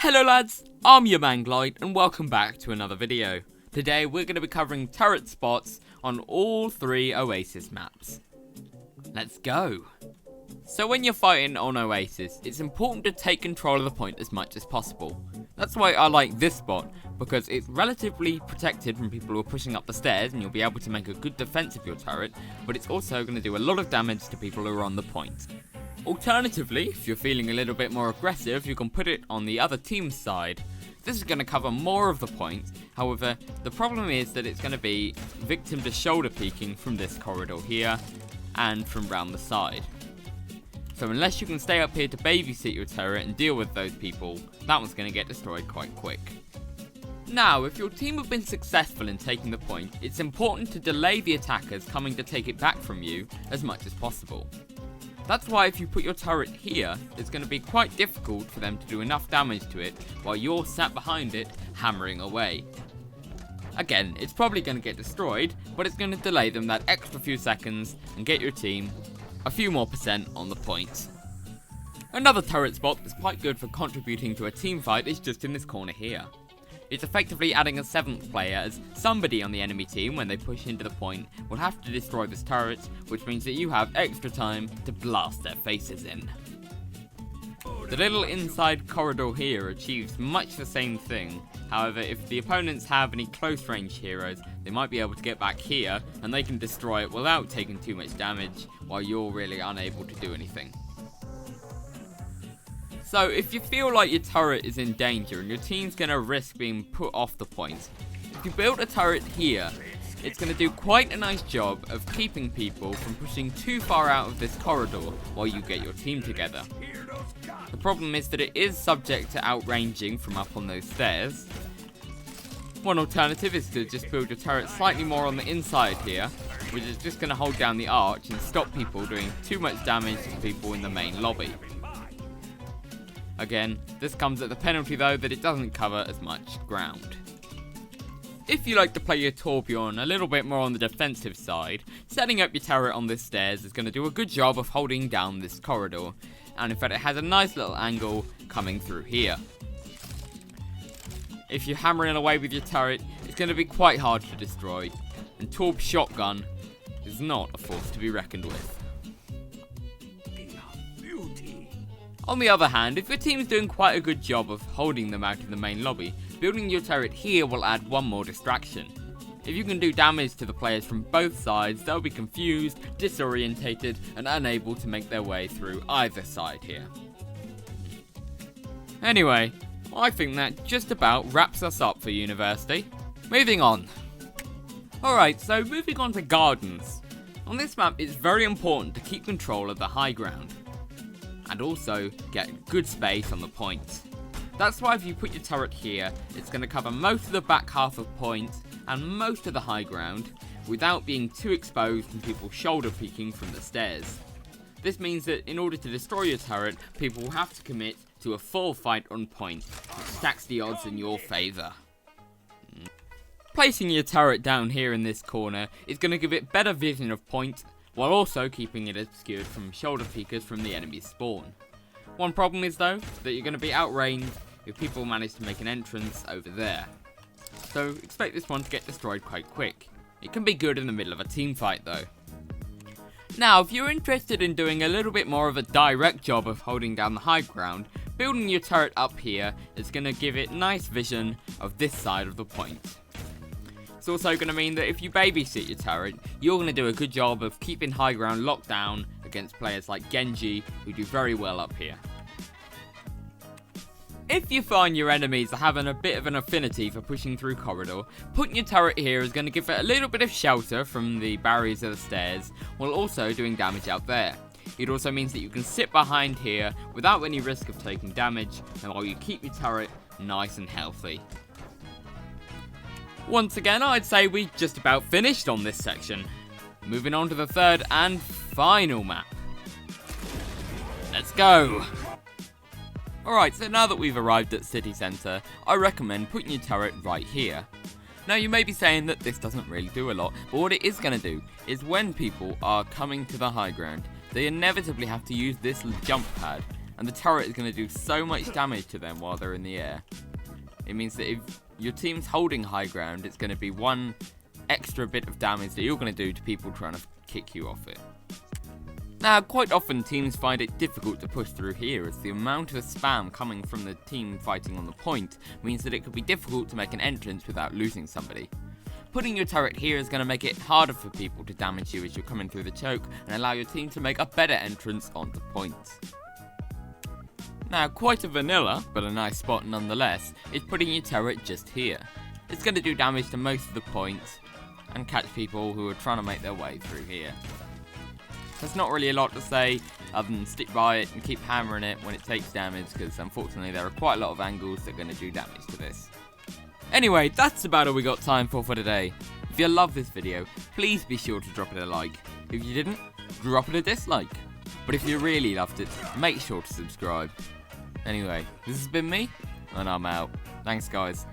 Hello lads, I'm your man Glide and welcome back to another video. Today we're going to be covering turret spots on all 3 Oasis maps. Let's go! So when you're fighting on Oasis, it's important to take control of the point as much as possible. That's why I like this spot, because it's relatively protected from people who are pushing up the stairs and you'll be able to make a good defense of your turret, but it's also going to do a lot of damage to people who are on the point. Alternatively, if you're feeling a little bit more aggressive, you can put it on the other team's side. This is going to cover more of the point, however, the problem is that it's going to be victim to shoulder peeking from this corridor here, and from round the side. So unless you can stay up here to babysit your turret and deal with those people, that one's going to get destroyed quite quick. Now, if your team have been successful in taking the point, it's important to delay the attackers coming to take it back from you as much as possible. That's why if you put your turret here, it's going to be quite difficult for them to do enough damage to it while you're sat behind it hammering away. Again, it's probably going to get destroyed, but it's going to delay them that extra few seconds and get your team a few more % on the point. Another turret spot that's quite good for contributing to a team fight is just in this corner here. It's effectively adding a 7th player, as somebody on the enemy team, when they push into the point, will have to destroy this turret, which means that you have extra time to blast their faces in. The little inside corridor here achieves much the same thing, however if the opponents have any close range heroes, they might be able to get back here and they can destroy it without taking too much damage, while you're really unable to do anything. So if you feel like your turret is in danger and your team's going to risk being put off the point, if you build a turret here, it's going to do quite a nice job of keeping people from pushing too far out of this corridor while you get your team together. The problem is that it is subject to outranging from up on those stairs. One alternative is to just build your turret slightly more on the inside here, which is just going to hold down the arch and stop people doing too much damage to people in the main lobby. Again, this comes at the penalty though that it doesn't cover as much ground. If you like to play your Torbjorn a little bit more on the defensive side, setting up your turret on this stairs is going to do a good job of holding down this corridor, and in fact it has a nice little angle coming through here. If you're hammering away with your turret, it's going to be quite hard to destroy, and Torb shotgun is not a force to be reckoned with. On the other hand, if your team is doing quite a good job of holding them out in the main lobby, building your turret here will add one more distraction. If you can do damage to the players from both sides, they'll be confused, disorientated, and unable to make their way through either side here. Anyway, I think that just about wraps us up for University. Moving on. Alright, so moving on to gardens. On this map, it's very important to keep control of the high ground, and also get good space on the point. That's why if you put your turret here, it's going to cover most of the back half of point and most of the high ground without being too exposed from people shoulder peeking from the stairs. This means that in order to destroy your turret, people will have to commit to a full fight on point, which stacks the odds in your favour. Placing your turret down here in this corner is going to give it better vision of point, while also keeping it obscured from shoulder peekers from the enemy's spawn. One problem is though, that you're going to be outranged if people manage to make an entrance over there. So expect this one to get destroyed quite quick. It can be good in the middle of a team fight though. Now if you're interested in doing a little bit more of a direct job of holding down the high ground, building your turret up here is going to give it nice vision of this side of the point. It's also going to mean that if you babysit your turret, you're going to do a good job of keeping high ground locked down against players like Genji, who do very well up here. If you find your enemies are having a bit of an affinity for pushing through corridor, putting your turret here is going to give it a little bit of shelter from the barriers of the stairs, while also doing damage out there. It also means that you can sit behind here without any risk of taking damage, and while you keep your turret nice and healthy. Once again, I'd say we just about finished on this section. Moving on to the third and final map. Let's go! Alright, so now that we've arrived at City Centre, I recommend putting your turret right here. Now you may be saying that this doesn't really do a lot, but what it is going to do is when people are coming to the high ground, they inevitably have to use this jump pad, and the turret is going to do so much damage to them while they're in the air. It means that if your team's holding high ground, it's going to be one extra bit of damage that you're going to do to people trying to kick you off it. Now, quite often teams find it difficult to push through here, as the amount of spam coming from the team fighting on the point means that it could be difficult to make an entrance without losing somebody. Putting your turret here is going to make it harder for people to damage you as you're coming through the choke, and allow your team to make a better entrance onto points. Now, quite a vanilla, but a nice spot nonetheless, is putting your turret just here. It's going to do damage to most of the points, and catch people who are trying to make their way through here. There's not really a lot to say other than stick by it and keep hammering it when it takes damage, because unfortunately there are quite a lot of angles that are going to do damage to this. Anyway, that's about all we got time for today. If you love this video, please be sure to drop it a like. If you didn't, drop it a dislike. But if you really loved it, make sure to subscribe. Anyway, this has been me, and I'm out. Thanks guys.